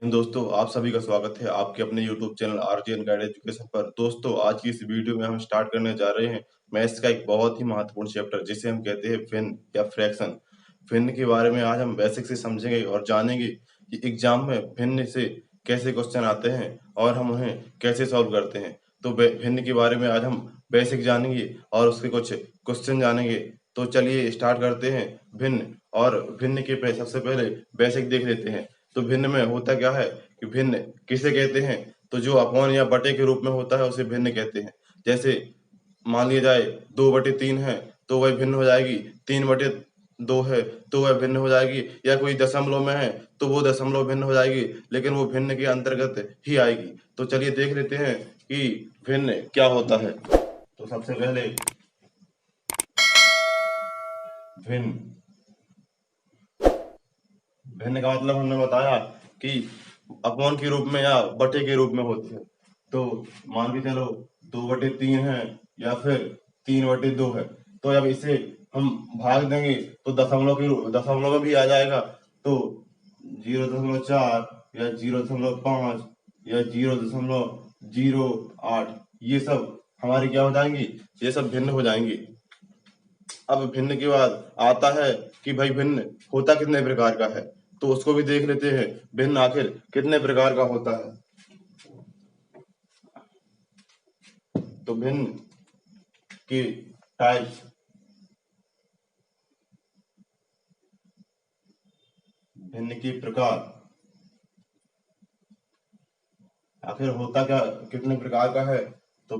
दोस्तों, आप सभी का स्वागत है आपके अपने यूट्यूब चैनल आरजीएन गाइड एजुकेशन पर। दोस्तों, आज की इस वीडियो में हम स्टार्ट करने जा रहे हैं मैथ्स का एक बहुत ही महत्वपूर्ण चैप्टर, जिसे हम कहते हैं भिन्न या फ्रैक्शन। भिन्न के बारे में आज हम बेसिक से समझेंगे और जानेंगे कि एग्जाम में भिन्न से कैसे क्वेश्चन आते हैं और हम उन्हें कैसे सॉल्व करते हैं। तो भिन्न के बारे में आज हम बेसिक जानेंगे और उसके कुछ क्वेश्चन जानेंगे। तो चलिए स्टार्ट करते हैं भिन्न। और भिन्न के सबसे पहले बेसिक देख लेते हैं। तो भिन्न में होता क्या है कि भिन्न किसे कहते हैं? तो जो अपॉन या बटे के रूप में होता है उसे भिन्न कहते हैं। जैसे मान लिया जाए 2/3 है तो वह भिन्न हो जाएगी, 3/2 है तो वह भिन्न हो जाएगी, या कोई दशमलव में है तो वो दशमलव भिन्न हो जाएगी, लेकिन वो भिन्न के अंतर्गत ही आएगी। तो चलिए देख लेते हैं कि भिन्न क्या होता है। तो सबसे पहले भिन्न भिन्न का मतलब हमने बताया कि अपॉन के रूप में या बटे के रूप में होते हैं। तो मान के चलो 2/3 है या फिर 3/2 है। तो जब इसे हम भाग देंगे तो दशमलव में भी आ जाएगा। तो 0.4 या 0.5 या 0.08 ये सब हमारी क्या हो जाएंगी? ये सब भिन्न हो जाएंगी। अब भिन्न के बाद आता है कि भाई भिन्न होता कितने प्रकार का है। तो उसको भी देख लेते हैं, भिन्न आखिर कितने प्रकार का होता है। तो भिन्न के टाइप्स, भिन्न के प्रकार, आखिर होता क्या कितने प्रकार का है। तो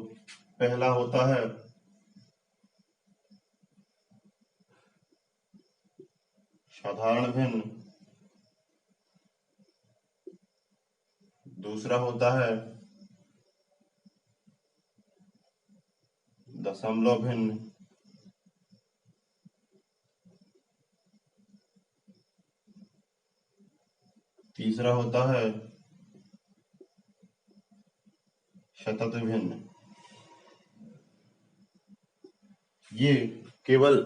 पहला होता है साधारण भिन्न, दूसरा होता है दशमलव भिन्न, तीसरा होता है शतत भिन्न। ये केवल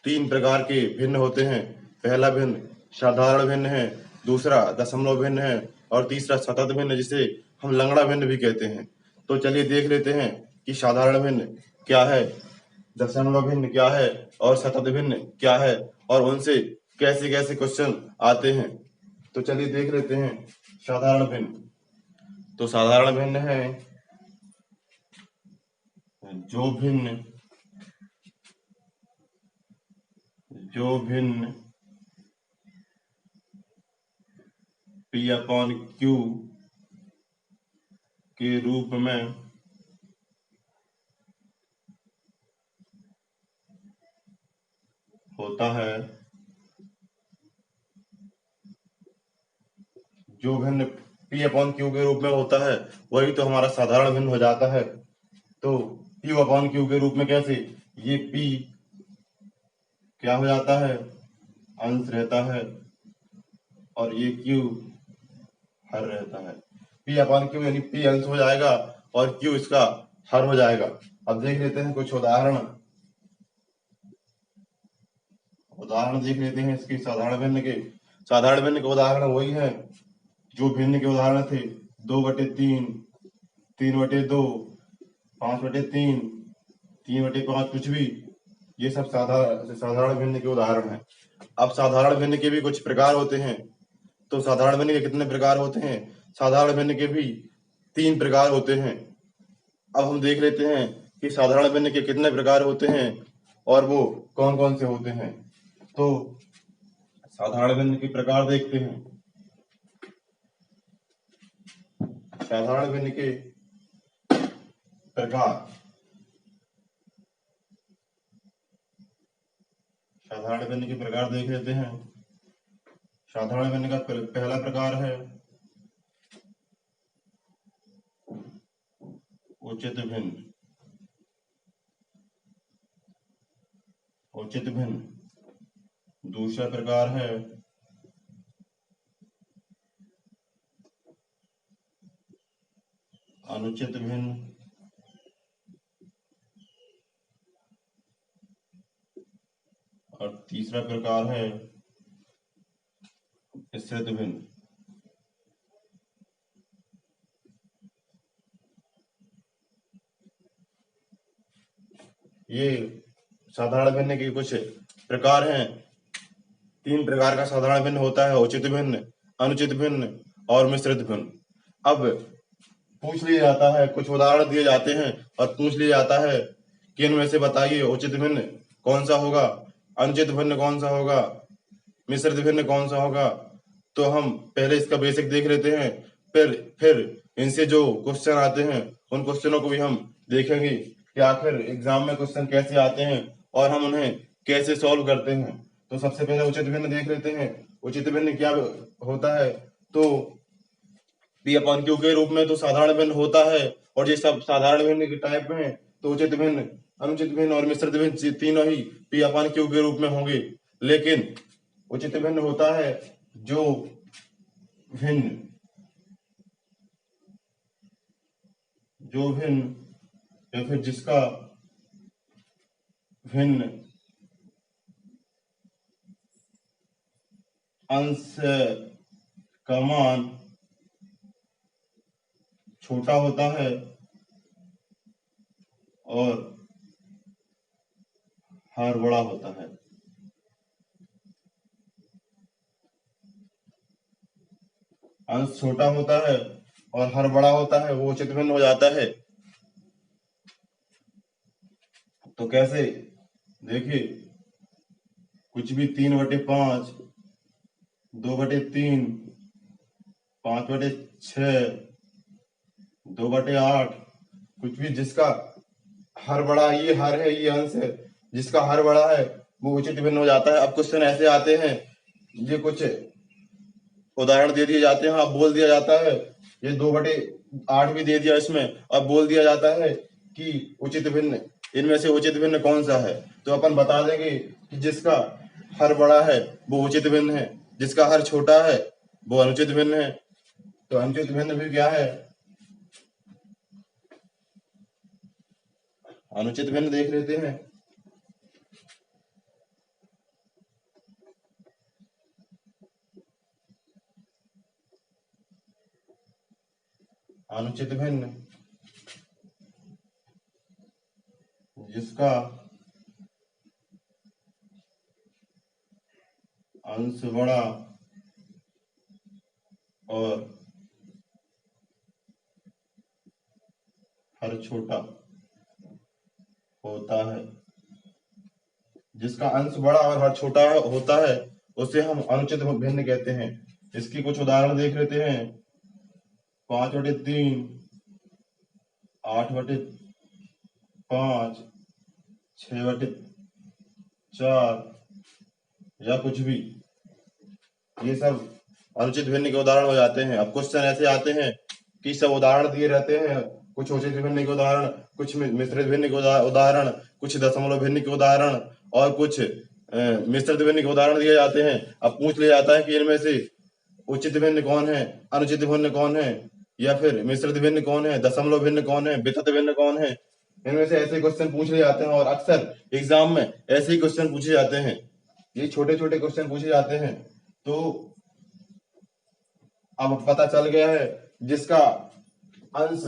3 प्रकार के भिन्न होते हैं। पहला भिन्न साधारण भिन्न है, दूसरा दशमलव भिन्न है और तीसरा शतत भिन्न, जिसे हम लंगड़ा भिन्न भी कहते हैं। तो चलिए देख लेते हैं कि साधारण भिन्न क्या है, दशमलव भिन्न क्या है और शतत भिन्न क्या है, और उनसे कैसे कैसे क्वेश्चन आते हैं। तो चलिए देख लेते हैं साधारण भिन्न। तो साधारण भिन्न है जो भिन्न जो भिन्न P/Q के रूप में होता है। जो भिन्न P/Q के रूप में होता है वही तो हमारा साधारण भिन्न हो जाता है। तो Q/Q के रूप में कैसे? ये P क्या हो जाता है? अंश रहता है और ये Q हर रहता है। P/Q यानी P अंश हो जाएगा और Q इसका हर हो जाएगा। अब देख लेते हैं कुछ उदाहरण देख लेते हैं इसके साधारण भिन्न के। साधारण भिन्न के उदाहरण वही है जो भिन्न के उदाहरण थे। 2/3, 3/2, 5/3, 3/5, कुछ भी, ये सब साधारण भिन्न के उदाहरण हैं। अब साधारण भिन्न के भी कुछ प्रकार होते हैं। तो साधारण भिन्न के कितने प्रकार होते हैं? साधारण भिन्न के भी 3 प्रकार होते हैं। अब हम देख लेते हैं कि साधारण भिन्न के कितने प्रकार होते हैं और वो कौन कौन से होते हैं। तो साधारण भिन्न के प्रकार देखते हैं। साधारण भिन्न के प्रकार, साधारण भिन्न के प्रकार देख लेते हैं। साधारण भिन्न का पहला प्रकार है उचित भिन्न। उचित भिन्न। दूसरा प्रकार है अनुचित भिन्न। और तीसरा प्रकार है स्थित भिन्न। ये साधारण भिन्न के कुछ प्रकार हैं। 3 प्रकार का साधारण भिन्न होता है: उचित भिन्न, अनुचित भिन्न और मिश्रित भिन्न। अब पूछ लिया जाता है, कुछ उदाहरण दिए जाते हैं और पूछ लिया जाता है कि इनमें से बताइए उचित भिन्न कौन सा होगा, अनुचित भिन्न कौन सा होगा, मिश्रित भिन्न कौन सा होगा। तो हम पहले इसका बेसिक देख लेते हैं, फिर इनसे जो क्वेश्चन आते हैं उन क्वेश्चनों को भी हम देखेंगे कि आखिर एग्जाम में क्वेश्चन कैसे आते हैं और हम उन्हें कैसे सॉल्व करते हैं। तो सबसे पहले उचित भिन्न देख लेते हैं। उचित भिन्न क्या होता है? तो पी अपॉन क्यू के रूप में तो साधारण भिन्न होता है, और ये सब साधारण भिन्न के टाइप में है। तो उचित भिन्न, अनुचित भिन्न और मिश्रित भिन्न तीनों ही पी अपॉन क्यू के रूप में होंगे। लेकिन उचित भिन्न होता है जो भिन्न या फिर जिसका भिन्न अंश का मान छोटा होता है और हर बड़ा होता है। अंश छोटा होता है और हर बड़ा होता है, वो उचित भिन्न हो जाता है। तो कैसे? देखिए, कुछ भी 3/5, 2/3, 5/6, 2/8, कुछ भी जिसका हर बड़ा, ये हर है, ये अंश है, जिसका हर बड़ा है वो उचित भिन्न हो जाता है। अब क्वेश्चन ऐसे आते हैं, ये कुछ उदाहरण दे दिए जाते हैं, अब बोल दिया जाता है, ये 2/8 भी दे दिया इसमें, अब बोल दिया जाता है कि उचित भिन्न, इनमें से उचित भिन्न कौन सा है। तो अपन बता देंगे कि जिसका हर बड़ा है वो उचित भिन्न है, जिसका हर छोटा है वो अनुचित भिन्न है। तो अनुचित भिन्न भी क्या है? अनुचित भिन्न देख लेते हैं। अनुचित भिन्न जिसका अंश बड़ा और हर छोटा होता है, जिसका अंश बड़ा और हर छोटा होता है उसे हम अनुचित भिन्न कहते हैं। इसकी कुछ उदाहरण देख लेते हैं। 5/3, 8/5, 6/4 या कुछ भी, ये सब अनुचित भिन्न के उदाहरण हो जाते हैं। अब क्वेश्चन ऐसे आते हैं कि सब उदाहरण दिए रहते हैं, कुछ उचित भिन्न के उदाहरण, कुछ मिश्रित भिन्न के उदाहरण, कुछ दशमलव भिन्न के उदाहरण और कुछ मिश्रित भिन्न के उदाहरण दिए जाते हैं। अब पूछ लिया जाता है कि इनमें से उचित भिन्न कौन है, अनुचित भिन्न कौन है, या फिर मिश्रित भिन्न कौन है, दशमलव भिन्न कौन है, वितत भिन्न कौन है। इनमें से ऐसे क्वेश्चन पूछ लिए जाते हैं और अक्सर एग्जाम में ऐसे ही क्वेश्चन पूछे जाते हैं, ये छोटे छोटे क्वेश्चन पूछे जाते हैं। तो अब पता चल गया है, जिसका अंश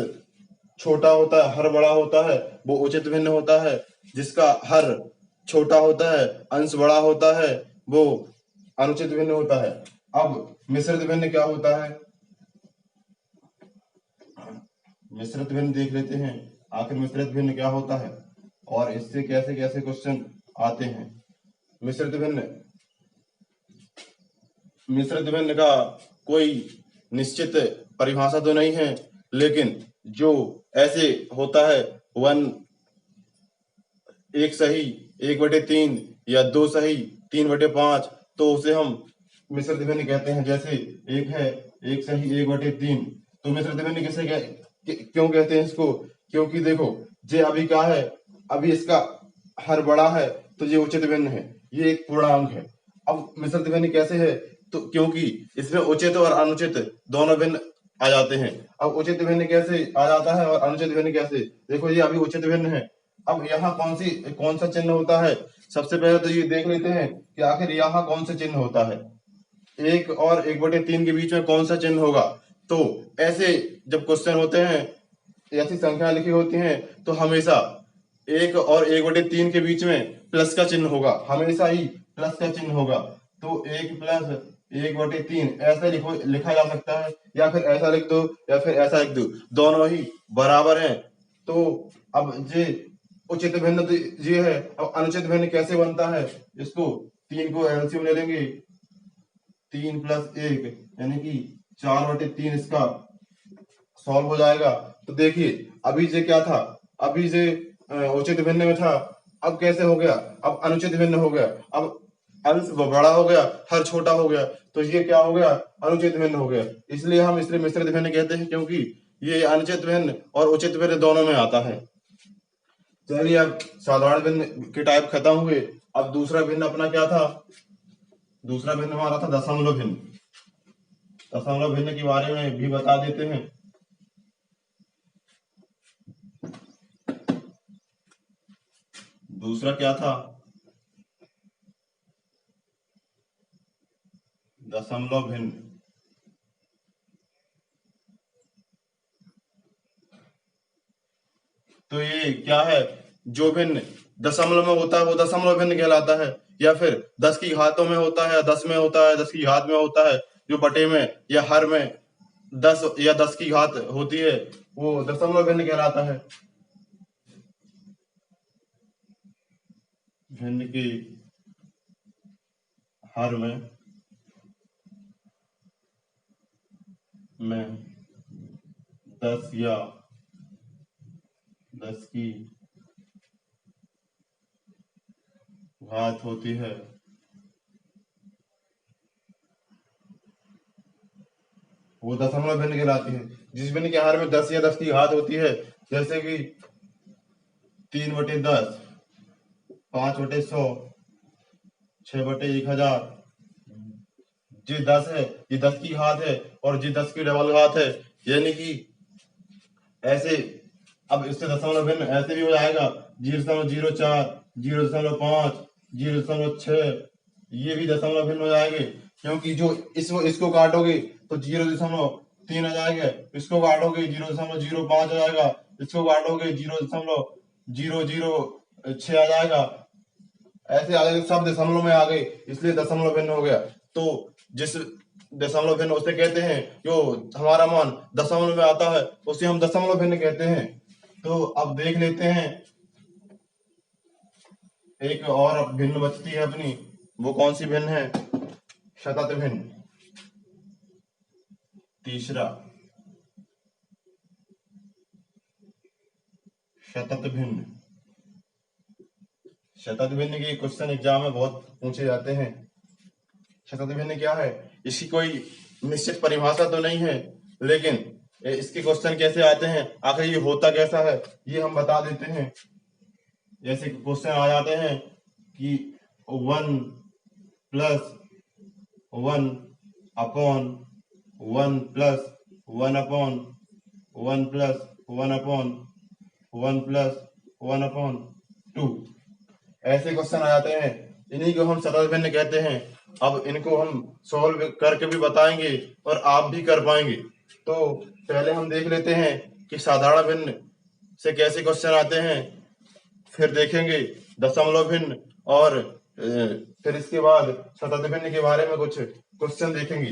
छोटा होता है, हर बड़ा होता है, वो उचित भिन्न होता है। जिसका हर छोटा होता है, अंश बड़ा होता है, वो अनुचित भिन्न होता है। अब मिश्रित भिन्न क्या होता है? मिश्रित भिन्न देख लेते हैं, आखिर मिश्रित भिन्न क्या होता है और इससे कैसे कैसे क्वेश्चन आते हैं। मिश्रित भिन्न, मिश्रित भिन्न का कोई निश्चित परिभाषा तो नहीं है, लेकिन जो ऐसे होता है, 1 सही 1/3 या 2 सही 3/5, तो उसे हम मिश्रित भिन्न कहते हैं। जैसे एक है 1 सही 1/3, तो मिश्रित भिन्न किसे क्यों कहते हैं इसको? क्योंकि देखो, ये अभी क्या है, अभी इसका हर बड़ा है तो ये उचित भिन्न है, ये एक पूर्णांक है। अब मिश्रित भिन्न कैसे है? तो क्योंकि इसमें उचित और अनुचित दोनों भिन्न आ जाते हैं। अब उचित भिन्न कैसे आ जाता है और अनुचित भिन्न कैसे? देखो, ये अभी उचित भिन्न है। अब यहाँ कौन सा चिन्ह होता है? सबसे पहले तो ये देख लेते हैं कि आखिर यहाँ कौन सा चिन्ह होता है, 1 और 1/3 के बीच में कौन सा चिन्ह होगा। तो ऐसे जब क्वेश्चन होते हैं, ऐसी संख्या लिखी होती हैं, तो हमेशा एक और 1/3 के बीच में प्लस का चिन्ह होगा, हमेशा ही प्लस का चिन्ह होगा। तो 1 प्लस 1/3 ऐसे लिखा जा सकता है, या फिर ऐसा लिख दो या फिर ऐसा लिख दो, दोनों ही बराबर हैं। तो अब ये उचित भिन्न तो ये है। अब अनुचित भिन्न कैसे बनता है? इसको 3 को एलसीएम ले लेंगे, 3 प्लस 1 यानी कि 4/3 इसका सॉल्व हो जाएगा। तो देखिए अभी ये क्या था, अभी ये उचित भिन्न में था, अब कैसे हो गया, अब अनुचित भिन्न हो गया। अब अंश बड़ा हो गया, हर छोटा हो गया, तो ये क्या हो गया, अनुचित भिन्न हो गया। इसलिए हम इसे मिश्रित भिन्न कहते हैं, क्योंकि ये अनुचित भिन्न और उचित भिन्न दोनों में आता है। चलिए अब साधारण भिन्न के टाइप खत्म हुए। अब दूसरा भिन्न अपना क्या था? दूसरा भिन्न हमारा था दशमलव भिन्न। दशमलव भिन्न के बारे में भी बता देते हैं। दूसरा क्या था? दशमलव भिन्न। तो ये क्या है? जो भिन्न दशमलव में होता है वो दशमलव भिन्न कहलाता है, या फिर 10 की घातों में होता है, 10 में होता है, 10 की घात में होता है, जो बटे में या हर में 10 या 10 की घात होती है, वो दशमलव भिन्न कहलाता है। भिन्न की हर में 10 या 10 की घात होती है, वो दशमलव भिन्न कहलाती है। जिस भिन्न के हर में 10 या 10 की घात होती है, जैसे कि 3/10, 5/100, 6/1000, जी 10 है, ये 10 की घात है, और जी 10 की डबल घात है, यानी कि ऐसे। अब इससे दशमलव भिन्न ऐसे भी हो जाएगा, 0.04, 0.5, 0.6, ये भी दशमलव भिन्न हो जाएंगे, क्योंकि जो इसको काटोगे तो 0.3 आ जाएगा, इसको काटोगे 0.05 आ जाएगा, इसको काटोगे 0.006 आ जाएगा। ऐसे आ गए, सब दशमलव में आ गए, इसलिए दशमलव भिन्न हो गया। तो जिस दशमलव भिन्न उसे कहते हैं, जो हमारा मान दशमलव में आता है उसे हम दशमलव भिन्न कहते हैं। तो अब देख लेते हैं, एक और भिन्न बचती है अपनी, वो कौन सी भिन्न है? शतत भिन्न। तीसरा शतत भिन्न। शतत भिन्न के क्वेश्चन एग्जाम में बहुत पूछे जाते हैं। शतत भिन्न क्या है? इसकी कोई निश्चित परिभाषा तो नहीं है, लेकिन इसके क्वेश्चन कैसे आते हैं, आखिर ये होता कैसा है, ये हम बता देते हैं। जैसे क्वेश्चन आ जाते हैं कि 1+1/1+1+1+1+1/2 ऐसे क्वेश्चन आ जाते हैं, इन्हीं को हम शतत भिन्न कहते हैं। अब इनको हम सॉल्व करके भी बताएंगे और आप भी कर पाएंगे। तो पहले हम देख लेते हैं कि साधारण भिन्न से कैसे क्वेश्चन आते हैं, फिर देखेंगे दशमलव भिन्न, और फिर इसके बाद शतत भिन्न के बारे में कुछ क्वेश्चन देखेंगे।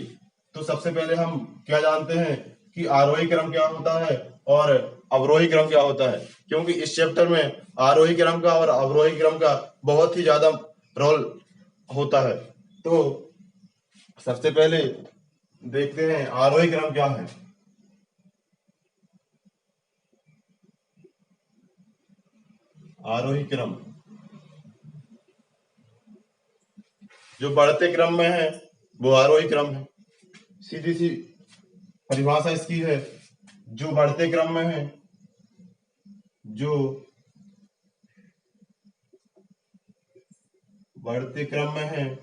तो सबसे पहले हम क्या जानते हैं कि आरोही क्रम क्या होता है और अवरोही क्रम क्या होता है, क्योंकि इस चैप्टर में आरोही क्रम का और अवरोही क्रम का बहुत ही ज्यादा रोल होता है। तो सबसे पहले देखते हैं आरोही क्रम क्या है। आरोही क्रम जो बढ़ते क्रम में है वो आरोही क्रम है। सीधी सी परिभाषा इसकी है, जो बढ़ते क्रम में है, जो बढ़ते क्रम में है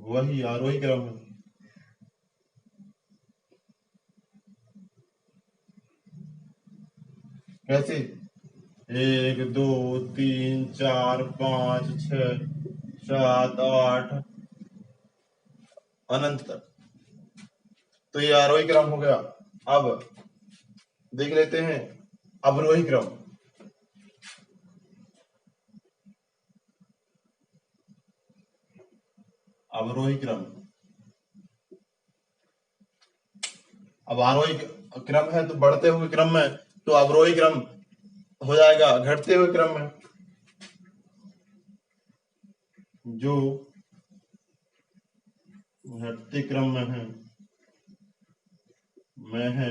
वही आरोही क्रम है। कैसे? 1 2 3 4 5 6 7 8 अनंत तक, तो ये आरोही क्रम हो गया। अब देख लेते हैं अवरोही क्रम। अवरोही क्रम। अब आरोही क्रम है तो बढ़ते हुए क्रम में, तो अवरोही क्रम हो जाएगा घटते हुए क्रम में। जो घटते क्रम में है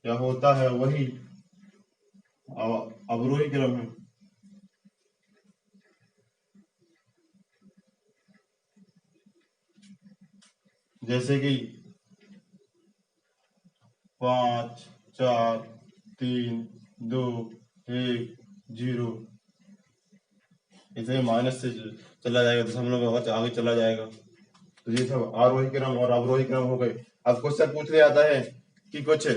क्या होता है वही अवरोही क्रम है। जैसे कि 5 4 3 2 1 0, इसे माइनस से चला जाएगा, दशमलव में आगे चला जाएगा। तो ये सब आरोही क्रम और अवरोही क्रम हो गए। अब क्वेश्चन पूछ लिया जाता है कि कुछ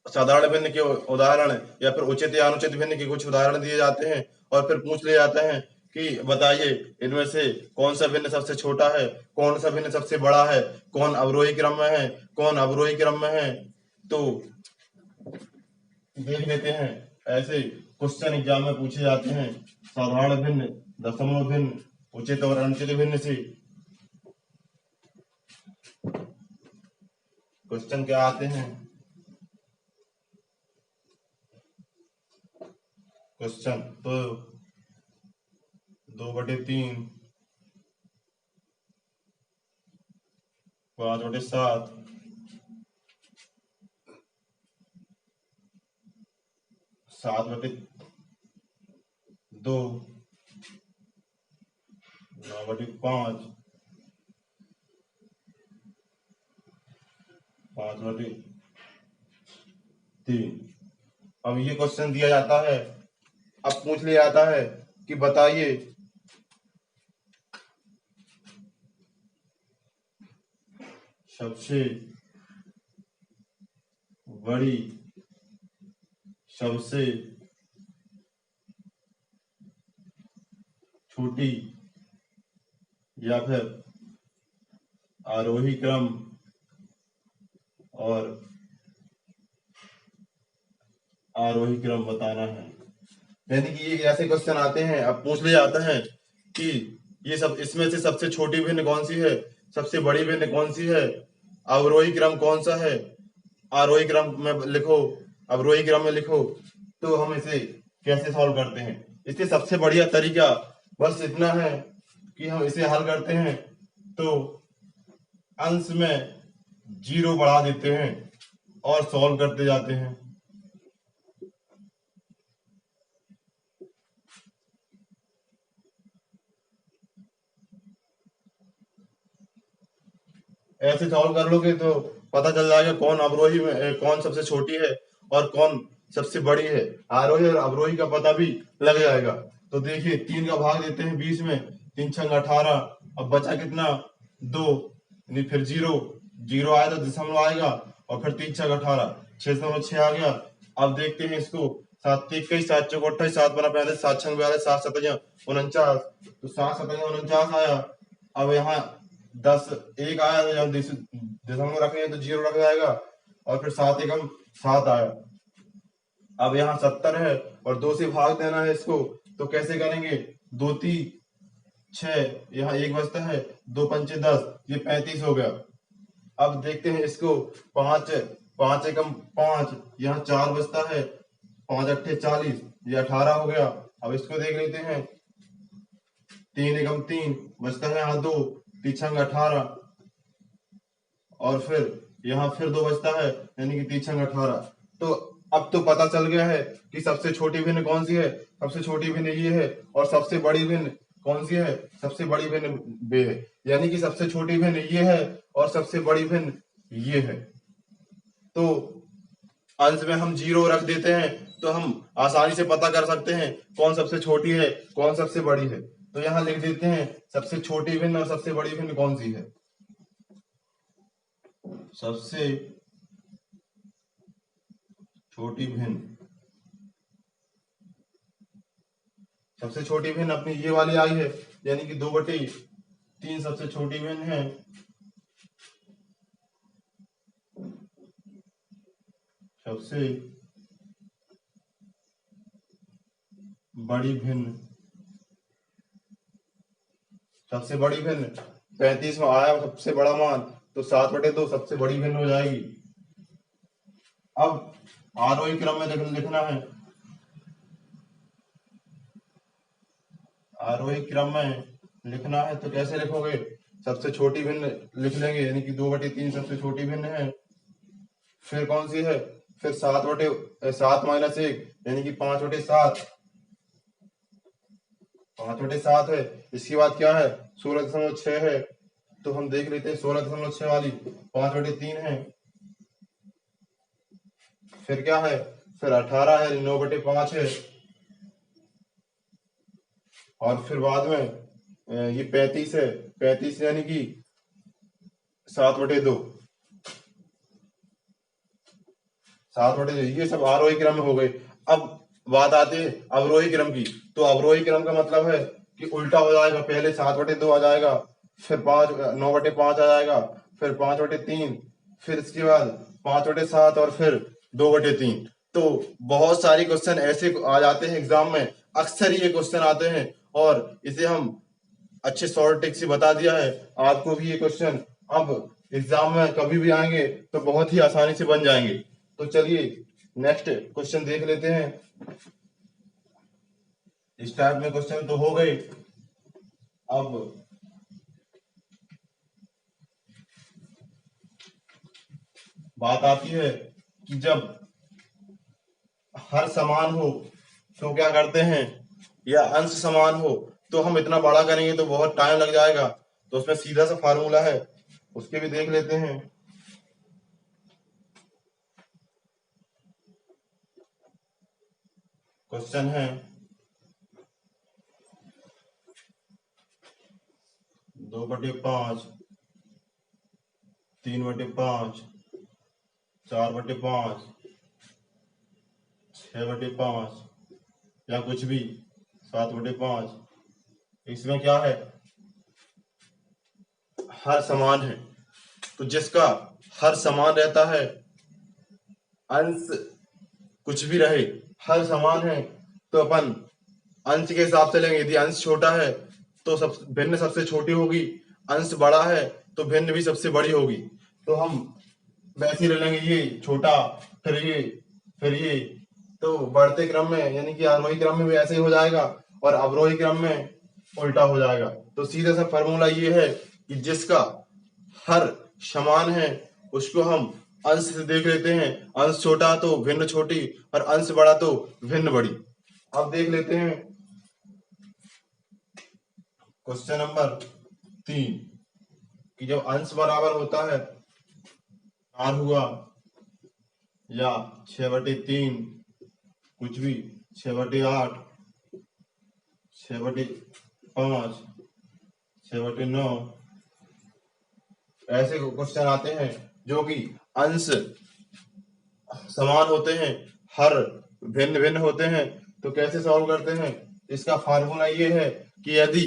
साधारण भिन्न के उदाहरण या फिर उचित या अनुचित भिन्न के कुछ उदाहरण दिए जाते हैं, और फिर पूछ लिया जाता है कि बताइए इनमें से कौन सा भिन्न सबसे छोटा है, कौन सा भिन्न सबसे बड़ा है, कौन अवरोही क्रम में है, कौन अवरोही क्रम में है। तो देख लेते हैं, ऐसे क्वेश्चन एग्जाम में पूछे जाते हैं साधारण भिन्न, दशमलव भिन्न, उचित और अनुचित भिन्न से क्वेश्चन क्या आते हैं। क्वेश्चन तो 2/3, 5/7, 7/2, 9/5, 5/3। अब ये क्वेश्चन दिया जाता है, अब पूछ लिया जाता है कि बताइए सबसे बड़ी, सबसे छोटी या फिर आरोही क्रम और आरोही क्रम बताना है। यानी कि ये ऐसे क्वेश्चन आते हैं, अब पूछ लिया जाता है कि ये सब इसमें से सबसे छोटी भिन्न कौन सी है, सबसे बड़ी भिन्न कौन सी है, अवरोही क्रम कौन सा है, आरोही क्रम में लिखो, अवरोही क्रम में लिखो। तो हम इसे कैसे सॉल्व करते हैं, इससे सबसे बढ़िया तरीका बस इतना है कि हम इसे हल करते हैं तो अंश में 0 बढ़ा देते हैं और सॉल्व करते जाते हैं। ऐसे सॉल्व कर लोगे तो पता चल जाएगा कौन अवरोही में कौन सबसे छोटी है और कौन सबसे बड़ी है। आरोही और अवरोही का पता भी लग जाएगा। तो देखिए 3 का भाग देते हैं 20 में, 3 छंग 18। अब बचा कितना, 2, फिर 0, 0 आया तो दशमलव आएगा, और फिर 3 छंग 18, 6.6 आ गया। अब देखते हैं इसको, 7 21, 7 चौक 28, 7 बना 35, 7 छंग 42, 7 सतया 49, तो 7 सतया 49 आया। अब यहाँ 10 1 आया तो जब दशमलव रखेंगे तो 0 रख जाएगा, और फिर 7 एकम 7 आया। अब यहाँ 70 है और 2 से भाग देना है इसको, तो कैसे करेंगे, 2 3 6, यहाँ 1 बचता है, 2 पंचे 10, ये 35 हो गया। अब देखते हैं इसको, 5 5 एकम 5, यहाँ 4 बचता है, 5 अट्ठे 40, ये 18 हो गया। अब इसको देख लेते हैं, 3 एकम 3 बचता है, यहाँ 2, 3 छंग 18, और फिर यहाँ फिर 2 बचता है, यानी कि 3 छंग 18। तो अब तो पता चल गया है कि सबसे छोटी भिन्न कौन सी है, सबसे छोटी भिन्न ये है, और सबसे बड़ी भिन्न कौन सी है, सबसे बड़ी भिन्न बे है। यानी कि सबसे छोटी भिन्न ये है और सबसे बड़ी भिन्न ये है। तो अंश में हम 0 रख देते हैं तो हम आसानी से पता कर सकते हैं कौन सबसे छोटी है, कौन सबसे बड़ी है। तो यहाँ लिख देते हैं सबसे छोटी भिन्न और सबसे बड़ी भिन्न कौन सी है। सबसे छोटी भिन्न, सबसे छोटी भिन्न अपनी ये वाली आई है, यानी कि 2/3 सबसे छोटी भिन्न है, सबसे बड़ी भिन्न, सबसे बड़ी भिन्न 35 में आया सबसे बड़ा मान, तो 7/2 सबसे बड़ी भिन्न हो जाएगी। अब आरोही क्रम में लिखना है, आरोही क्रम में लिखना है तो कैसे लिखोगे? सबसे छोटी भिन्न लिख लेंगे, यानी कि 2/3 सबसे छोटी भिन्न है। फिर कौन सी है? फिर 7/7 - 1 यानी कि 5/7, 5/7 है। इसके बाद क्या है? 16.6 है, तो हम देख लेते हैं 16.6 वाली 5/3 है। फिर क्या है? फिर 18 है, 9/5 है। और फिर बाद में ये 35 है, 35 यानी कि 7/2, 7/2 ये सब आरोही क्रम में हो गए। अब बात आती है अवरोही क्रम की। तो अवरोही क्रम का मतलब है कि उल्टा हो जाएगा, पहले 7/2 आ जाएगा, फिर 9/5 आ जाएगा, फिर 5/3, फिर इसके बाद 5/7 और फिर 2/3। तो बहुत सारे क्वेश्चन ऐसे आ जाते हैं एग्जाम में, अक्सर ये क्वेश्चन आते हैं, और इसे हम अच्छे शॉर्ट ट्रिक से बता दिया है आपको भी। ये क्वेश्चन अब एग्जाम में कभी भी आएंगे तो बहुत ही आसानी से बन जाएंगे। तो चलिए नेक्स्ट क्वेश्चन देख लेते हैं। इस टाइप में क्वेश्चन तो हो गए। अब बात आती है कि जब हर समान हो तो क्या करते हैं, या अंश समान हो तो हम इतना बड़ा करेंगे तो बहुत टाइम लग जाएगा। तो उसमें सीधा सा फार्मूला है, उसके भी देख लेते हैं। क्वेश्चन है 2/5, 3/5, 4/5, 6/5 या कुछ भी 7/5। इसमें क्या है? हर समान है, तो जिसका हर समान रहता है, अंश कुछ भी रहे, हर समान है, तो अपन अंश के हिसाब से लेंगे। यदि अंश छोटा है तो सब भिन्न सबसे छोटी होगी, अंश बड़ा है तो भिन्न भी सबसे बड़ी होगी। तो हम वैसे ही ले लेंगे, ये छोटा, फिर ये, फिर ये। तो बढ़ते क्रम में यानी कि आरोही क्रम में भी ऐसे ही हो जाएगा, और अवरोही क्रम में उल्टा हो जाएगा। तो सीधा सा फॉर्मूला ये है कि जिसका हर समान है उसको हम अंश से देख लेते हैं, अंश छोटा तो भिन्न छोटी, और अंश बड़ा तो भिन्न बड़ी। अब देख लेते हैं क्वेश्चन नंबर 3, कि जब अंश बराबर होता है 4 हुआ, या 6/3, कुछ भी, 6/8, 6/5, 6/9, ऐसे क्वेश्चन आते हैं जो कि अंश समान होते हैं, हर भिन्न भिन्न होते हैं। तो कैसे सॉल्व करते हैं? इसका फार्मूला ये है कि यदि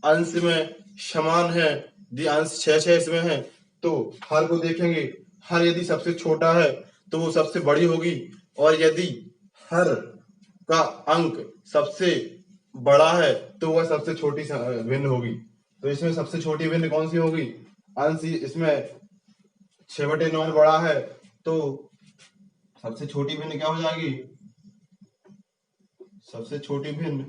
अंश में समान है, यदि अंश 6 इसमें है, तो हर को देखेंगे, हर यदि सबसे छोटा है तो वो सबसे बड़ी होगी, और यदि हर का अंक सबसे बड़ा है तो वह सबसे छोटी भिन्न होगी। तो इसमें सबसे छोटी भिन्न कौन सी होगी? अंश इसमें 6/9 बड़ा है, तो सबसे छोटी भिन्न क्या हो जाएगी? सबसे छोटी भिन्न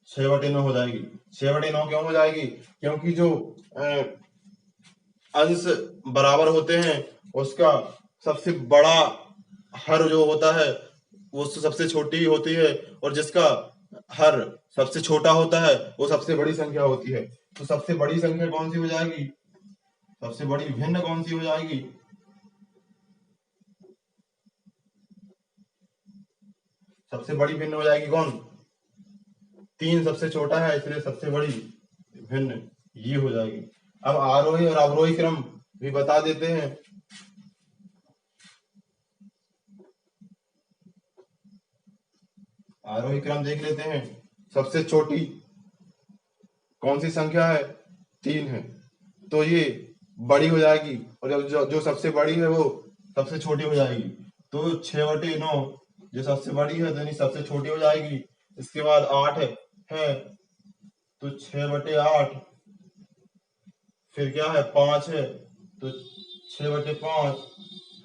6/9 हो जाएगी। 6/9 क्यों हो जाएगी? क्योंकि जो अंश बराबर होते हैं उसका सबसे बड़ा हर जो होता है वो सबसे छोटी होती है, और जिसका हर सबसे छोटा होता है वो सबसे बड़ी संख्या होती है। तो सबसे बड़ी संख्या कौन सी हो जाएगी? सबसे बड़ी भिन्न कौन सी हो जाएगी? सबसे बड़ी भिन्न हो जाएगी कौन? 3 सबसे छोटा है, इसलिए सबसे बड़ी भिन्न ये हो जाएगी। अब आरोही और अवरोही क्रम भी बता देते हैं। आरोही क्रम देख लेते हैं। सबसे छोटी कौन सी संख्या है? 3 है, तो ये बड़ी हो जाएगी, और जब जो सबसे बड़ी है वो सबसे छोटी हो जाएगी। तो 6/9 जो सबसे बड़ी है यानी सबसे छोटी हो जाएगी। इसके बाद 8 है तो 6/8, फिर क्या है 5 है तो 6/5,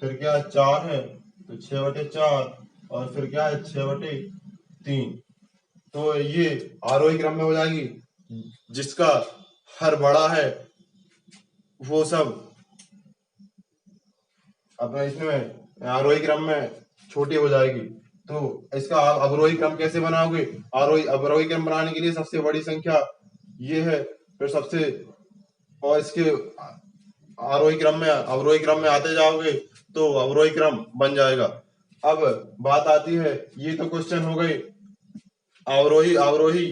फिर क्या है 4 है तो 6/4, और फिर क्या है 6/3। तो ये आरोही क्रम में हो जाएगी। जिसका हर बड़ा है वो सब अपना इसमें आरोही क्रम में छोटी हो जाएगी। तो इसका आप अवरोही क्रम कैसे बनाओगे? अवरोही क्रम बनाने के लिए सबसे बड़ी संख्या ये है, फिर सबसे, और इसके अवरोही क्रम में आते जाओगे तो अवरोही क्रम बन जाएगा। अब बात आती है, ये तो क्वेश्चन हो गए अवरोही अवरोही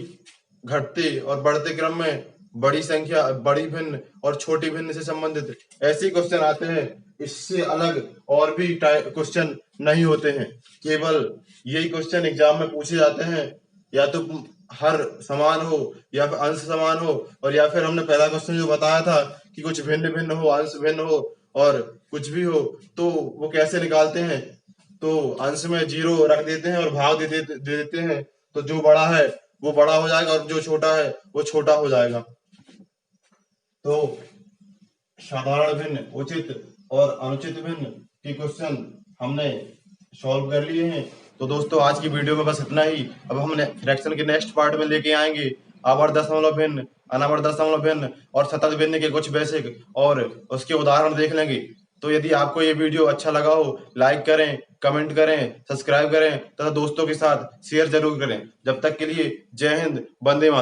घटते और बढ़ते क्रम में बड़ी संख्या, बड़ी भिन्न और छोटी भिन्न से संबंधित ऐसे क्वेश्चन आते हैं। इससे अलग और भी क्वेश्चन नहीं होते हैं, केवल यही क्वेश्चन एग्जाम में पूछे जाते हैं। या तो हर समान हो, या फिर अंश समान हो, और या फिर हमने पहला क्वेश्चन जो बताया था कि कुछ भिन्न भिन्न हो, अंश भिन्न हो, और कुछ भी हो, तो वो कैसे निकालते हैं? तो अंश में 0 रख देते हैं और भाग दे देते हैं। तो जो बड़ा है वो बड़ा हो जाएगा और जो छोटा है वो छोटा हो जाएगा। तो साधारण भिन्न, उचित और अनुचित भिन्न के क्वेश्चन हमने सॉल्व कर लिए हैं। तो दोस्तों आज की वीडियो में बस इतना ही। अब हम फ्रैक्शन के नेक्स्ट पार्ट में लेके आएंगे आवर्त दशमलव भिन्न, अनावर्त दशमलव भिन्न और सतत भिन्न के कुछ बेसिक और उसके उदाहरण देख लेंगे। तो यदि आपको ये वीडियो अच्छा लगा हो, लाइक करें, कमेंट करें, सब्सक्राइब करें तथा दोस्तों के साथ शेयर जरूर करें। जब तक के लिए जय हिंद, वंदे मातरम।